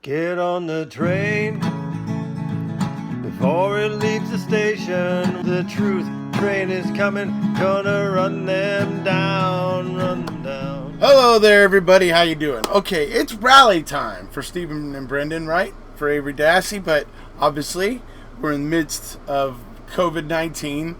Get on the train before it leaves the station. The truth train is coming, gonna run them down, run them down. Hello there, everybody. How you doing? Okay, it's rally time for Stephen and Brendan, right? For Avery, Dassey, but obviously we're in the midst of COVID-19,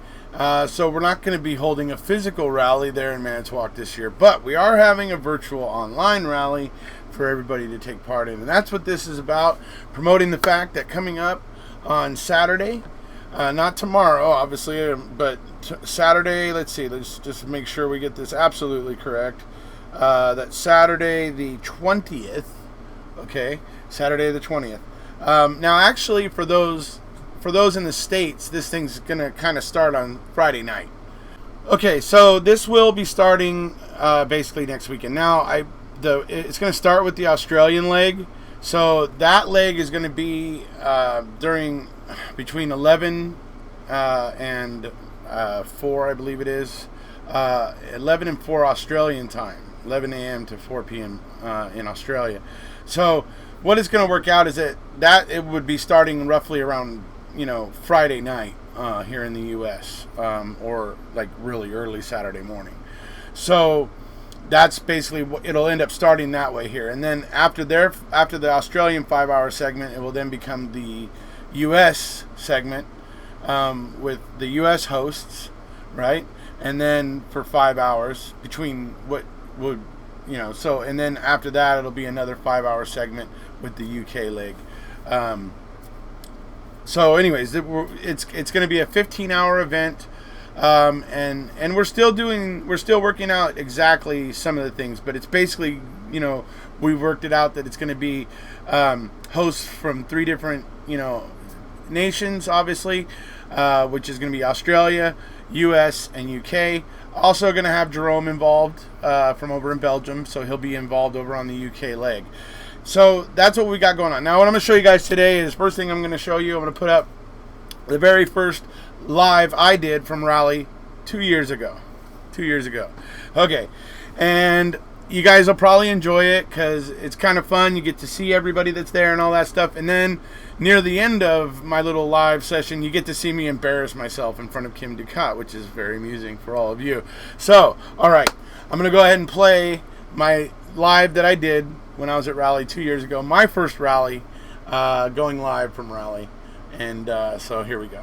so we're not going to be holding a physical rally there in Manitowoc this year, but we are having a virtual online rally for everybody to take part in, and that's what this is about, promoting the fact that coming up on Saturday, not tomorrow obviously, but Saturday, let's just make sure we get this absolutely correct, that Saturday the 20th, okay, Saturday the 20th. Now actually for those in the States, this thing's gonna kind of start on Friday night. Okay, so this will be starting basically next weekend. Now it's going to start with the Australian leg. So that leg is going to be between 11 and 4, I believe it is. 11 and 4 Australian time. 11 a.m. to 4 p.m. In Australia. So what it's going to work out is that it would be starting roughly around, Friday night here in the U.S. Or like really early Saturday morning. So that's basically what it'll end up starting that way here, and then after the Australian 5-hour segment, it will then become the U.S. segment with the U.S. hosts, right? And then for 5 hours between what would so, and then after that it'll be another 5-hour segment with the U.K. leg. So, anyways, it's going to be a 15-hour event. And we're still working out exactly some of the things, but it's basically, we've worked it out that it's going to be hosts from 3 different, nations, obviously, which is going to be Australia, US, and UK. Also going to have Jerome involved from over in Belgium, so he'll be involved over on the UK leg. So that's what we got going on. Now, what I'm going to show you guys today is, first thing I'm going to show you, I'm going to put up the very first live I did from rally 2 years ago. Okay, and you guys will probably enjoy it because it's kind of fun. You get to see everybody that's there and all that stuff, and then near the end of my little live session, you get to see me embarrass myself in front of Kim Ducat, which is very amusing for all of you. So, all right, I'm going to go ahead and play my live that I did when I was at rally 2 years ago, my first rally, going live from rally, and so here we go.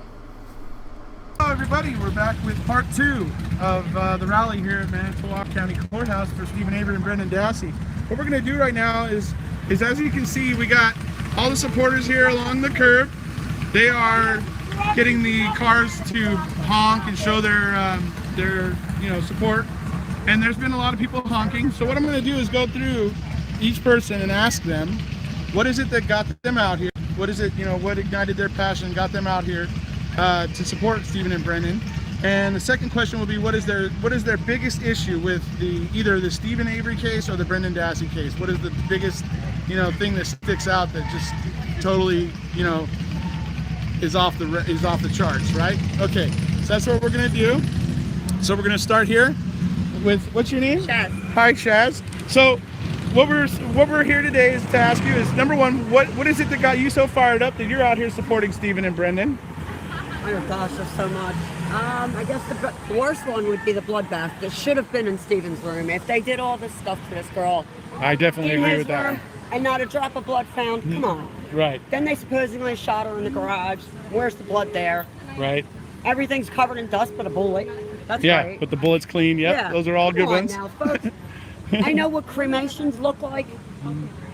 Hello everybody, we're back with part 2 of the rally here at Manitowoc County Courthouse for Stephen, Avery, and Brendan Dassey. What we're going to do right now is as you can see, we got all the supporters here along the curb. They are getting the cars to honk and show their support. And there's been a lot of people honking. So what I'm going to do is go through each person and ask them, what is it that got them out here? What is it, what ignited their passion, got them out here to support Stephen and Brendan? And the second question will be, what is their biggest issue with either the Stephen Avery case or the Brendan Dassey case? What is the biggest thing that sticks out that just totally is off the charts, right? Okay, so that's what we're gonna do. So we're gonna start here with, what's your name? Shaz. Hi, Shaz. So what we're here today is to ask you is, number one, what is it that got you so fired up that you're out here supporting Stephen and Brendan? Oh gosh, there's so much. I guess the worst one would be the bloodbath that should have been in Stephen's room. If they did all this stuff to this girl, I definitely agree with that. And not a drop of blood found. Come on. Right. Then they supposedly shot her in the garage. Where's the blood there? Right. Everything's covered in dust but a bullet. That's yeah, great. but the bullet's clean. Yep, yeah. Those are all good ones. Now, folks. I know what cremations look like,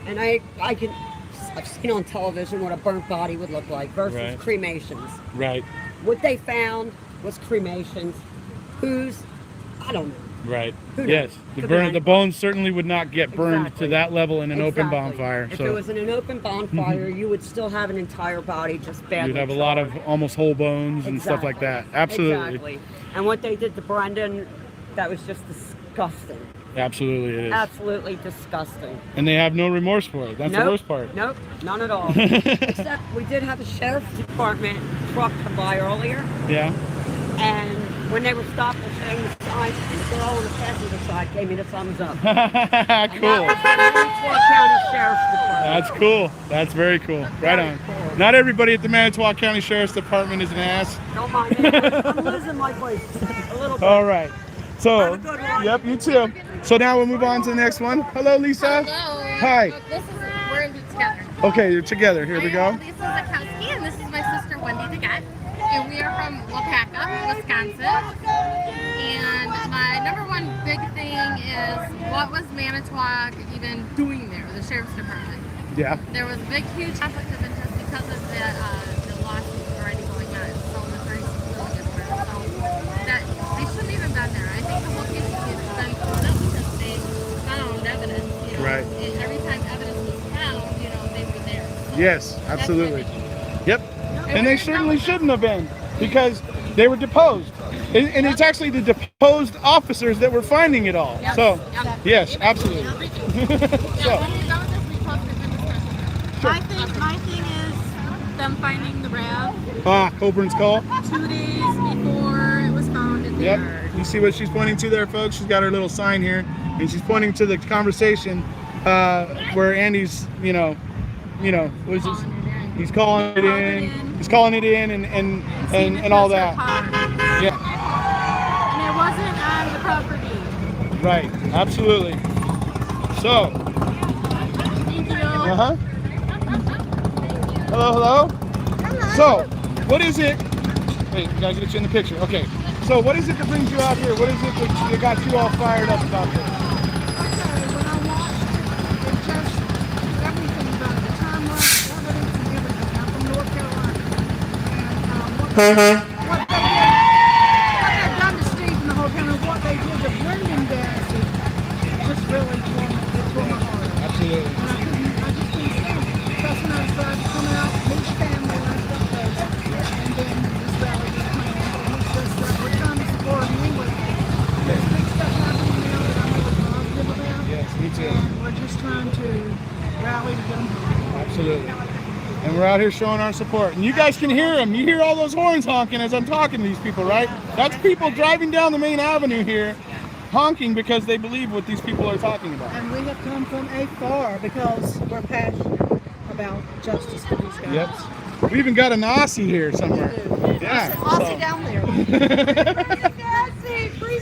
and I've seen on television what a burnt body would look like versus cremations. Right. What they found was cremations. I don't know. Right. Who knows? Yes. The bones certainly would not get burned to that level in an open Exactly. bonfire. If it was in an open bonfire, you would still have an entire body just badly You'd have a lot of almost whole bones and stuff like that. Absolutely. Exactly. And what they did to Brendan, that was just disgusting. Absolutely it is. Absolutely disgusting. And they have no remorse for it. That's the worst part. Nope, none at all. Except we did have a sheriff's department truck come by earlier. Yeah. And when they were stopped and saying the sign, the girl on the passenger side gave me the thumbs up. And Cool. that was the Manitowoc County Sheriff's Department. That's cool. That's very cool. Right on. Cool. Not everybody at the Manitowoc County Sheriff's Department is an ass. Don't mind me. I'm losing my voice a little bit. All right. So, Have a good one. yep, you too. So now we'll move on to the next one. Hello, Lisa. Hello. Hi. We're in together. Okay, you're together. Here we go. Lisa Zakowski, and this is my sister Wendy DeGette. And we are from Wapaka, Wisconsin. And my number one big thing is, what was Manitowoc even doing there, the Sheriff's Department? Yeah. There was a big, huge conflict of interest because of the lawsuits already going on. So the 36 million so that they shouldn't even been there. I think the whole case has been thrown out because they found evidence. You know, Right. and every time evidence was found, you know, they were there. So Yes, that's absolutely. my big- Yep. And they certainly shouldn't have been, because they were deposed. And it's actually the deposed officers that were finding it all. So, yes, absolutely. So, My thing is them finding the RAV Coburn's call. 2 days before it was found in the Yep. yard. You see what she's pointing to there, folks? She's got her little sign here, and she's pointing to the conversation where Andy's, what is this? He's calling it in. He's calling it in, and all that. Yeah. And it wasn't on the property. Right. Absolutely. So. Thank you. Uh-huh. Hello. So, what is it? Wait, we gotta get you in the picture. Okay. So, what is it that brings you out here? What is it that got you all fired up about this? When I watched it, just everything about it, the timeline, evidence and everything. I'm from North Carolina. And what they've done to Steve and the whole county, what they did to Brendan Dassey, just really tore my heart out. Absolutely. And I just couldn't stand it. Cussing outside, coming out, meet family, and stuff like that. And then this rally was planned. And it's just that we're trying to support him anyway. There's big stuff happening now that I'm really positive about. Yes, me too. And we're just trying to rally to get them home. Absolutely. And we're out here showing our support. And you guys can hear them. You hear all those horns honking as I'm talking to these people, right? That's people driving down the main avenue here, honking because they believe what these people are talking about. And we have come from afar because we're passionate about justice for these guys. Yep. We even got an Aussie here somewhere. Yeah. Aussie so- down there.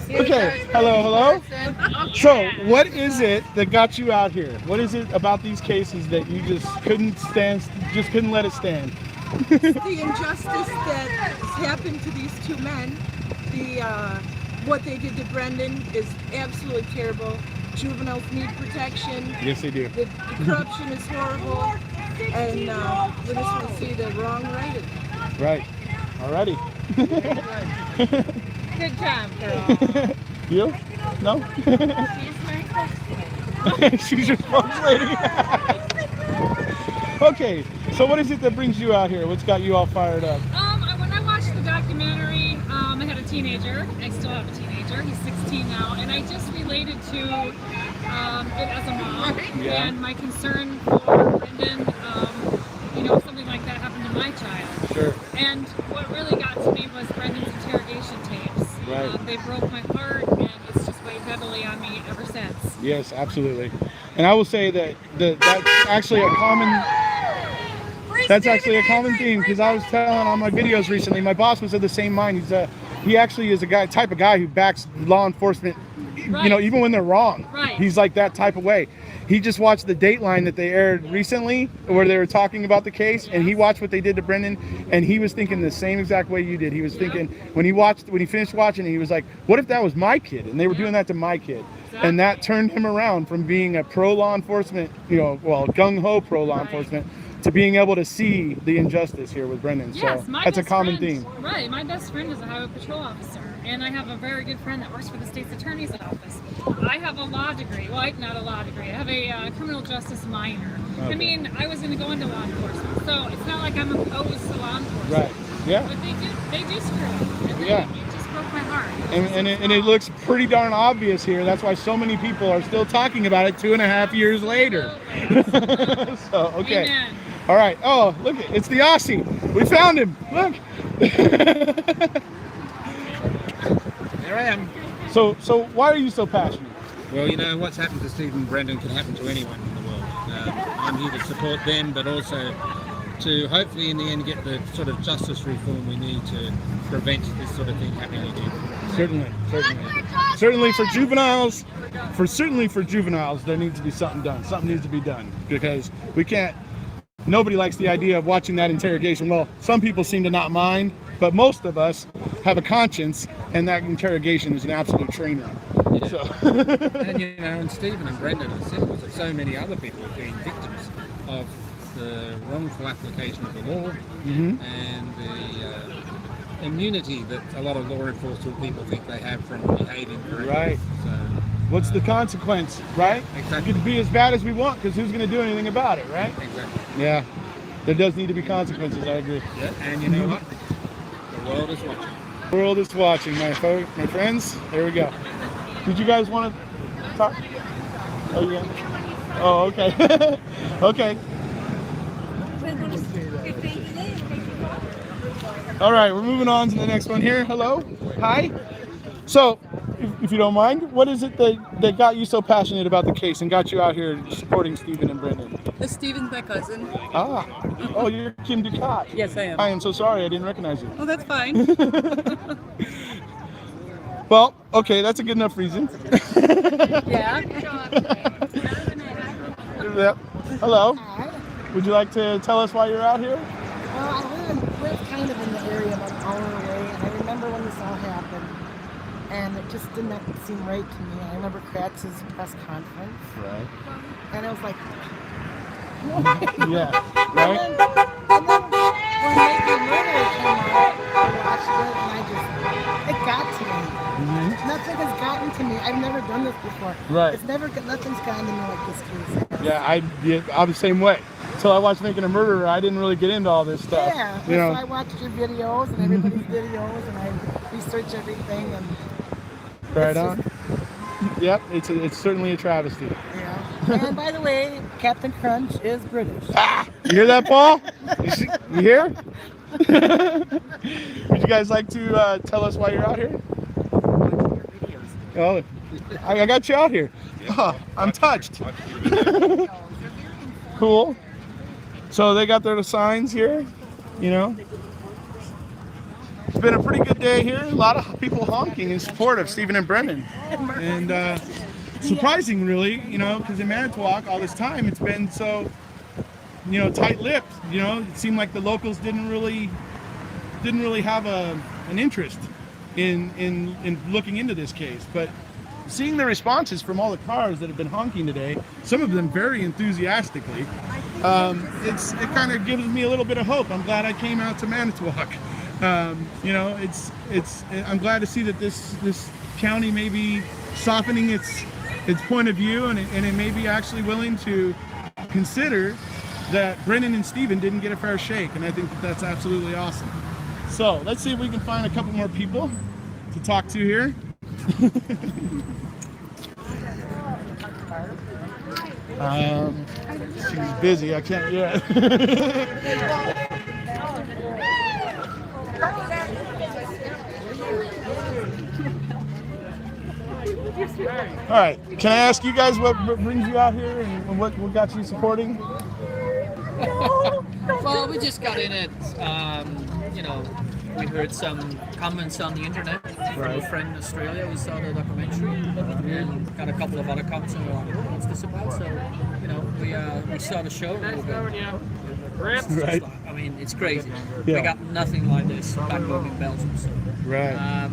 Okay. Hello. So, what is it that got you out here? What is it about these cases that you just couldn't let it stand? The injustice that has happened to these two men, what they did to Brendan is absolutely terrible. Juveniles need protection. Yes, they do. The corruption is horrible, and we just want to see the wrong righted. Right. Alrighty. Good job, girl. You? No? She's your spokesperson. Okay, so what is it that brings you out here? What's got you all fired up? When I watched the documentary, I had a teenager. I still have a teenager. He's 16 now, and I just related to it as a mom Yeah. and my concern for Brendan. Something like that happened to my child. Sure. And what really got to me was Brendan's interrogation tapes. Right. They broke my heart, and it's just weighed heavily on me ever since. Yes, absolutely. And I will say that that's actually a common theme, because I was telling on my videos recently, my boss was of the same mind. He actually is a type of guy who backs law enforcement, Right. even when they're wrong. Right. He's like that type of way. He just watched the Dateline that they aired recently where they were talking about the case, and he watched what they did to Brendan, and he was thinking the same exact way you did. He was thinking, when he finished watching it, he was like, what if that was my kid and they were doing that to my kid? And that turned him around from being a pro law enforcement, gung-ho pro law enforcement, to being able to see the injustice here with Brendan. Yes, So my that's a best common friend, theme. Right, my best friend is a highway patrol officer, and I have a very good friend that works for the state's attorney's office. I have a law degree. Well, not a law degree. I have a criminal justice minor. Okay. I mean, I was going to go into law enforcement, so it's not like I'm opposed to law enforcement. Right. Yeah. But they do screw up. And Yeah. It just broke my heart. And it looks pretty darn obvious here. That's why so many people are still talking about it 2.5 years later. So, okay. Amen. All right. Oh, look, it's the Aussie. We found him. Look. There I am. So why are you so passionate? Well, you know, what's happened to Stephen and Brendan can happen to anyone in the world. I'm here to support them, but also to hopefully in the end get the sort of justice reform we need to prevent this sort of thing happening again. Certainly for juveniles, there needs to be something done. Something needs to be done because we can't. Nobody likes the idea of watching that interrogation. Well, some people seem to not mind, but most of us have a conscience, and that interrogation is an absolute train wreck. Yeah. So. And you know, and Stephen and Brendan are similar to so many other people have been victims of the wrongful application of the law and the immunity that a lot of law enforcement people think they have from behaving correctly. Right. So, what's the consequence, right? Exactly. We can be as bad as we want because who's going to do anything about it, right? Exactly. Yeah. There does need to be consequences, I agree. Yeah. And you know what? The world is watching. The world is watching, my friends. There we go. Did you guys want to talk? Oh, yeah. Oh, okay. Okay. All right, we're moving on to the next one here. Hello. Hi. So, if you don't mind, what is it that got you so passionate about the case and got you out here supporting Stephen and Brendan? Stephen's my cousin. Ah. Oh, you're Kim Ducat. Yes, I am. I am so sorry. I didn't recognize you. Oh, that's fine. Well, okay, that's a good enough reason. Yeah. Yep. Hello. Would you like to tell us why you're out here? Well, I live kind of in the area, about an hour away, and I remember when this all happened, and it just didn't seem right to me. I remember Kratz's press conference, Right. and I was like, Yeah. and Right. then when Making Murder came out, I watched it, and it got to me. Nothing has gotten to me. I've never done this before. Right. Nothing's gotten to me like this case. Yeah, I'm the same way. Until I watched Making a Murderer, I didn't really get into all this stuff. Yeah, You know. so I watched your videos and everybody's videos, and I research everything, and Right it's on. Yep, it's certainly a travesty. yeah. And by the way, Captain Crunch is British. You hear that, Paul? You hear? Would you guys like to tell us why you're out here? Oh, I got you out here. Oh, I'm touched. Cool. So they got their signs here, you know. It's been a pretty good day here. A lot of people honking in support of Stephen and Brendan. And surprising, really, you know, because in Manitowoc all this time it's been so, you know, tight-lipped. You know, it seemed like the locals didn't really have an interest in looking into this case. But seeing the responses from all the cars that have been honking today, some of them very enthusiastically, it kind of gives me a little bit of hope. I'm glad I came out to Manitowoc. You know, I'm glad to see that this county may be softening its point of view, and it may be actually willing to consider that Brendan and Stephen didn't get a fair shake, and I think that's absolutely awesome. So let's see if we can find a couple more people to talk to here. She's busy. I can't yet. All right. Can I ask you guys what brings you out here and what got you supporting? Well, we just got in it. You know, we heard some comments on the internet from a friend in Australia who saw the documentary, and got a couple of other comments and we're like, what's this about? So, you know, we saw the show. Right. I mean, it's crazy. Yeah. We got nothing like this back home in Belgium. So, Right.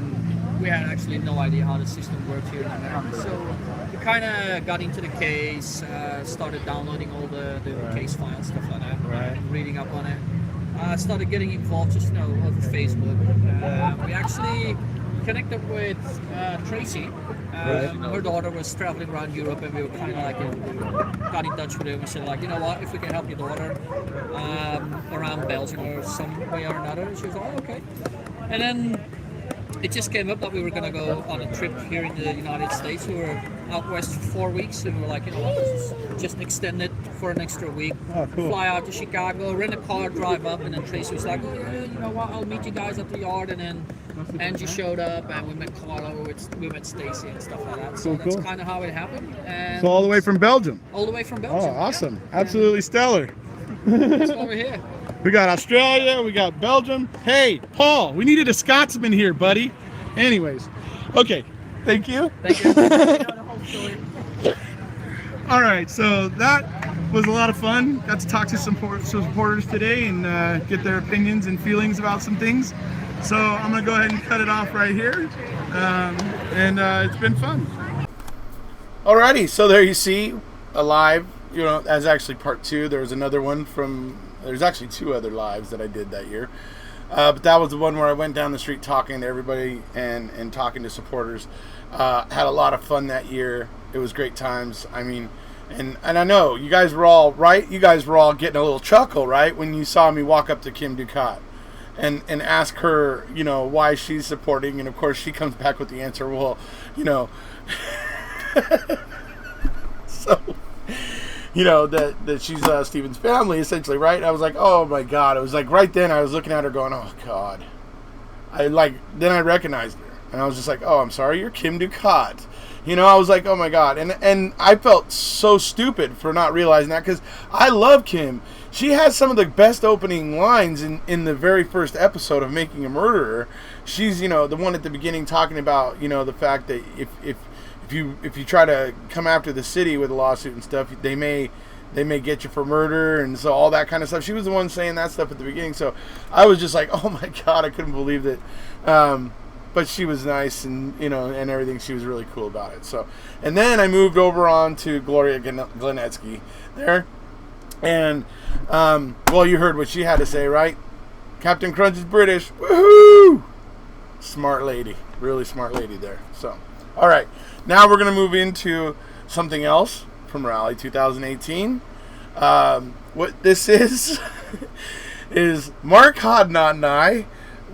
we had actually no idea how the system worked here in America. So we kind of got into the case, started downloading all the case files, stuff like that, Right. reading up on it. Started getting involved just, you know, over Facebook. We actually connected with Tracy. Her daughter was traveling around Europe, and we were kind of like, got in touch with her. We said, like, you know what, if we can help your daughter around Belgium or some way or another. She was like, oh, okay. And then it just came up that we were going to go on a trip here in the United States. We were out west for 4 weeks, and we were like, you know what, let's just extend it for an extra week. Oh, cool. Fly out to Chicago, rent a car, drive up, and then Tracy was like, you know what, I'll meet you guys at the yard. And then Angie showed up, and we met Carlo, we met Stacy and stuff like that. So that's kind of how it happened. And So all the way from Belgium. all the way from Oh, Belgium. awesome. Absolutely stellar. That's why we're here. We got Australia, we got Belgium. Hey, Paul, we needed a Scotsman here, buddy. Anyways, okay, thank you. Thank you. All right, so that was a lot of fun. Got to talk to some supporters today and get their opinions and feelings about some things. So I'm gonna go ahead and cut it off right here. It's been fun. Alrighty, so there you see, alive. You know, that's actually part 2. There was another one there's actually 2 other lives that I did that year. But that was the one where I went down the street talking to everybody and talking to supporters. Had a lot of fun that year. It was great times. I mean, and I know you guys were all right. You guys were all getting a little chuckle, right, when you saw me walk up to Kim Ducat and ask her, you know, why she's supporting. And of course, she comes back with the answer, well, you know, so. You know, that she's Steven's family, essentially, right? I was like, oh my God. It was like right then I was looking at her going, oh God. Then I recognized her. And I was just like, oh, I'm sorry, you're Kim Ducat. You know, I was like, oh my God. And I felt so stupid for not realizing that, because I love Kim. She has some of the best opening lines in the very first episode of Making a Murderer. She's, you know, the one at the beginning talking about, you know, the fact that if you try to come after the city with a lawsuit and stuff, they may get you for murder, and so all that kind of stuff. She was the one saying that stuff at the beginning, so I was just like, oh my God, I couldn't believe that. But she was nice, and you know, and everything. She was really cool about it. So, and then I moved over on to Gloria Glenetsky there, and well, you heard what she had to say, right? Captain Crunch is British. Woohoo! Smart lady, really smart lady there. So, all right. Now we're going to move into something else from Rally 2018. What this is, is Mark Hodnott and I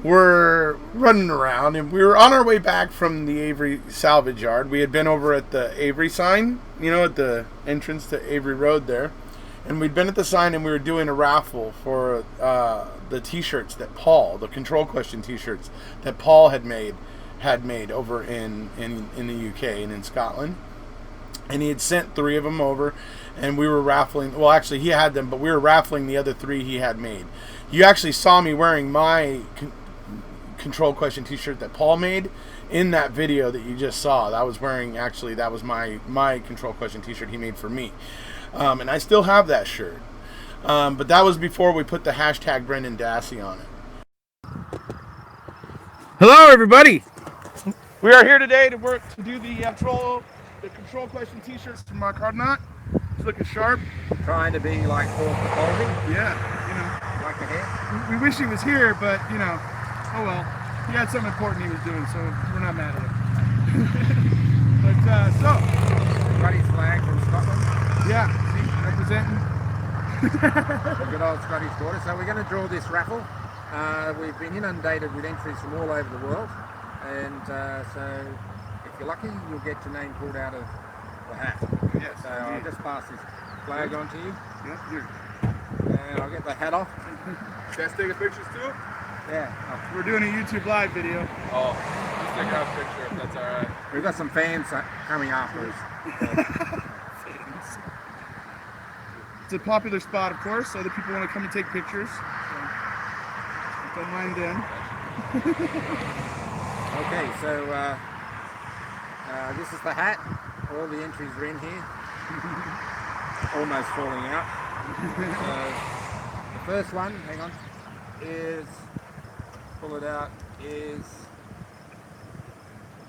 were running around, and we were on our way back from the Avery salvage yard. We had been over at the Avery sign, you know, at the entrance to Avery Road there. And we'd been at the sign, and we were doing a raffle for the T-shirts that Paul, the Control Question T-shirts that Paul had made over in the UK and in Scotland. And he had sent 3 of them over, and we were raffling. Well, actually, he had them, but we were raffling the other 3 he had made. You actually saw me wearing my Control Question T-shirt that Paul made in that video that you just saw. That was wearing, actually, that was my Control Question T-shirt he made for me. And I still have that shirt. But that was before we put the hashtag Brendan Dassey on it. Hello, everybody. We are here today to do the Control Question T-shirts from Mark Hodnott. It's looking sharp. Trying to be like Paul Capaldi, Yeah, you know, like the hair. we wish he was here, but you know, oh well. He had something important he was doing, so we're not mad at him. But Scottish flag from Scotland. yeah, see, representing. Good old Scottish border. So we're going to draw this raffle. We've been inundated with entries from all over the world, and so if you're lucky, you'll get your name pulled out of the hat. Yes, so I'll just pass this flag on to you. Yeah, here. And I'll get the hat off. Guys taking pictures too? Yeah. We're doing a YouTube live video. Oh, let's take out a picture if that's alright. We've got some fans coming after us. It's a popular spot, of course. Other people want to come and take pictures. So don't mind them. Okay, so this is the hat. All the entries are in here. Almost falling out. The first one, hang on, is, pull it out, is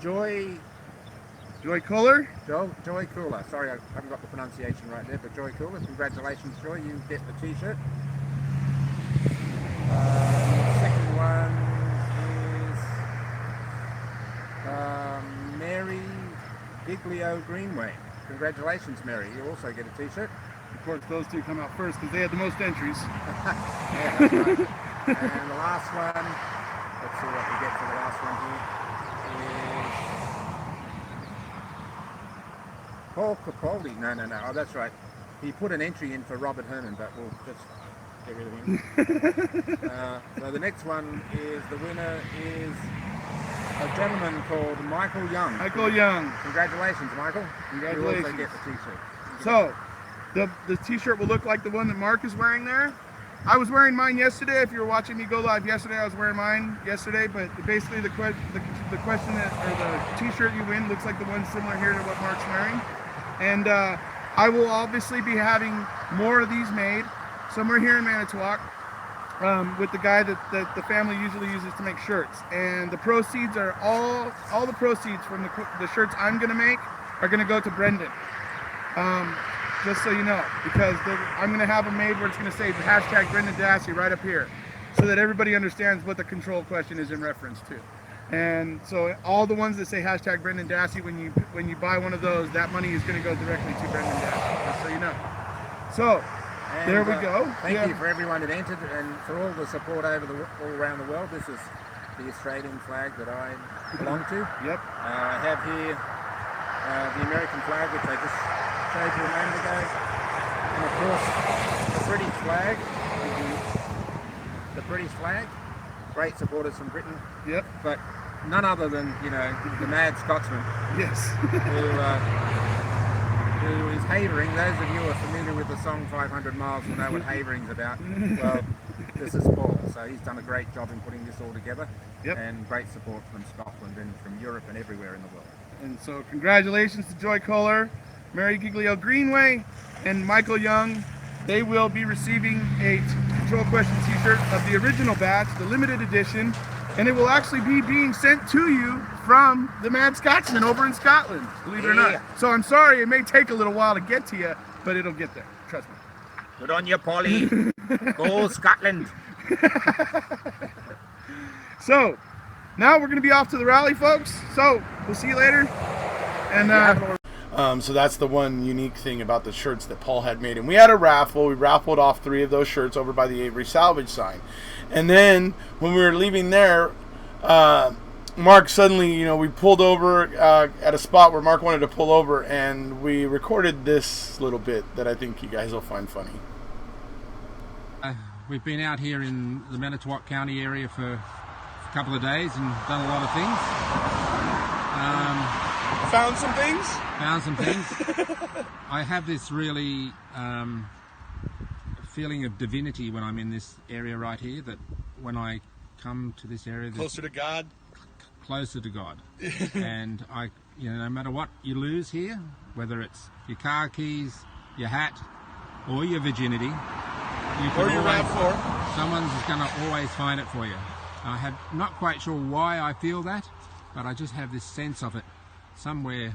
Joy Cooler? Joy Cooler. Sorry, I haven't got the pronunciation right there, but Joy Cooler. Congratulations, Joy. You get the T-shirt. Second one is Mary Giglio Greenway. Congratulations, Mary. You also get a T-shirt. Of course, those 2 come out first because they had the most entries. Yeah, that's right. And the last one, let's see what we get for the last one here. Paul Capaldi. No. Oh, that's right. He put an entry in for Robert Herman, but we'll just get rid of him. So the next one is, the winner is a gentleman called Michael Young. Michael Young. Congratulations, Michael. Congratulations. You also get the t-shirt. So, the t-shirt will look like the one that Mark is wearing there. I was wearing mine yesterday. If you were watching me go live yesterday, I was wearing mine yesterday. But basically, the question that, or the t-shirt you win looks like the one similar here to what Mark's wearing. And I will obviously be having more of these made somewhere here in Manitowoc with the guy that the family usually uses to make shirts. And the proceeds are all the proceeds from the shirts I'm going to make are going to go to Brendan. Just so you know, because I'm going to have them made where it's going to say the hashtag Brendan Dassey right up here, so that everybody understands what the control question is in reference to. And so all the ones that say hashtag Brendan Dassey, when you buy one of those, that money is going to go directly to Brendan Dassey, just so you know. So there we go. Thank you for everyone that entered and for all the support all around the world. This is the Australian flag that I belong to. Yep. I have here the American flag, which I just showed you a moment ago, and of course the British flag. The British flag. Great supporters from Britain. Yep. But none other than, you know, the mad Scotsman. Yes. who is havering. Those of you who are familiar with the song 500 Miles will know what havering's about. Well, this is Paul, so he's done a great job in putting this all together. Yep. And great support from Scotland and from Europe and everywhere in the world. And so congratulations to Joy Kohler, Mary Giglio Greenway, and Michael Young. They will be receiving a Control Question t-shirt of the original batch, the limited edition, and it will actually be being sent to you from the Mad Scotsman over in Scotland, believe it or not. So I'm sorry, it may take a little while to get to you, but it'll get there, trust me. Good on you, Polly. Go Scotland. So, now we're going to be off to the rally, folks. So, we'll see you later. And so that's the one unique thing about the shirts that Paul had made. And we had a raffle. We raffled off 3 of those shirts over by the Avery salvage sign. And then when we were leaving there, Mark suddenly, we pulled over at a spot where Mark wanted to pull over, and we recorded this little bit that I think you guys will find funny. We've been out here in the Manitowoc County area for a couple of days and done a lot of things. Found some things? Found some things. I have this really feeling of divinity when I'm in this area right here, that when I come to this area... Closer to God? Closer to God. And no matter what you lose here, whether it's your car keys, your hat, or your virginity, someone's going to always find it for you. I'm not quite sure why I feel that, but I just have this sense of it somewhere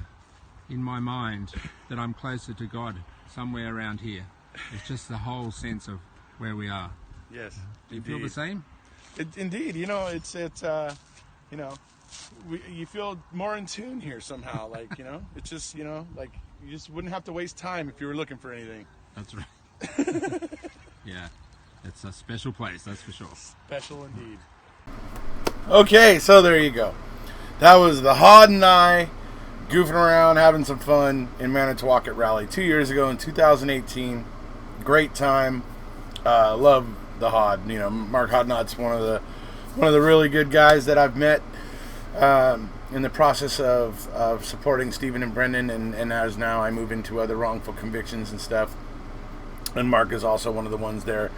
in my mind that I'm closer to God somewhere around here. It's just the whole sense of where we are. Yes. Do you feel the same? Indeed. You feel more in tune here somehow. It's just, like you just wouldn't have to waste time if you were looking for anything. That's right. Yeah. It's a special place, that's for sure. Special indeed. Okay, so there you go. That was the Hod and I goofing around, having some fun in Manitowoc at Rally 2 years ago in 2018. Great time. Love the Hod. Mark Hodnot's one of the really good guys that I've met in the process of supporting Stephen and Brendan, and as now I move into other wrongful convictions and stuff. And Mark is also one of the ones there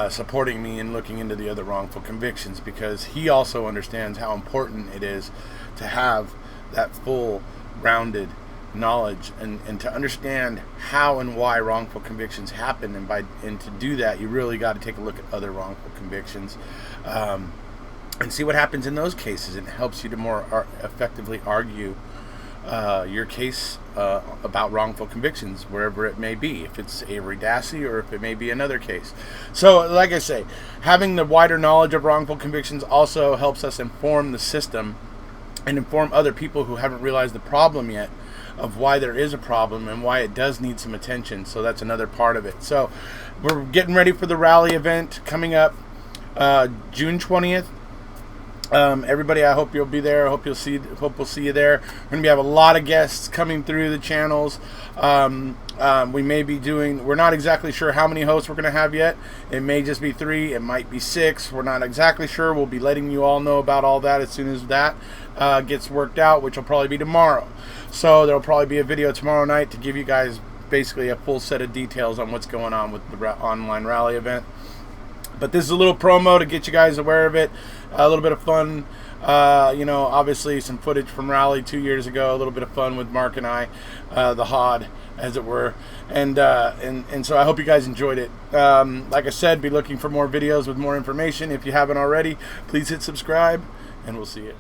supporting me and looking into the other wrongful convictions, because he also understands how important it is to have that full rounded knowledge and to understand how and why wrongful convictions happen, and to do that you really got to take a look at other wrongful convictions and see what happens in those cases. It helps you to more effectively argue your case about wrongful convictions, wherever it may be, if it's Avery Dassey or if it may be another case. So, like I say, having the wider knowledge of wrongful convictions also helps us inform the system and inform other people who haven't realized the problem yet of why there is a problem and why it does need some attention. So that's another part of it. So we're getting ready for the rally event coming up June 20th. Everybody, I hope you'll be there. I hope we'll see you there. We're gonna have a lot of guests coming through the channels. We may be doing. We're not exactly sure how many hosts we're gonna have yet. It may just be 3. It might be 6. We're not exactly sure. We'll be letting you all know about all that as soon as that gets worked out, which will probably be tomorrow. So there'll probably be a video tomorrow night to give you guys basically a full set of details on what's going on with the online rally event. But this is a little promo to get you guys aware of it. A little bit of fun, you know, obviously some footage from Rally 2 years ago. A little bit of fun with Mark and I, the HOD, as it were. And so I hope you guys enjoyed it. Like I said, be looking for more videos with more information. If you haven't already, please hit subscribe, and we'll see you.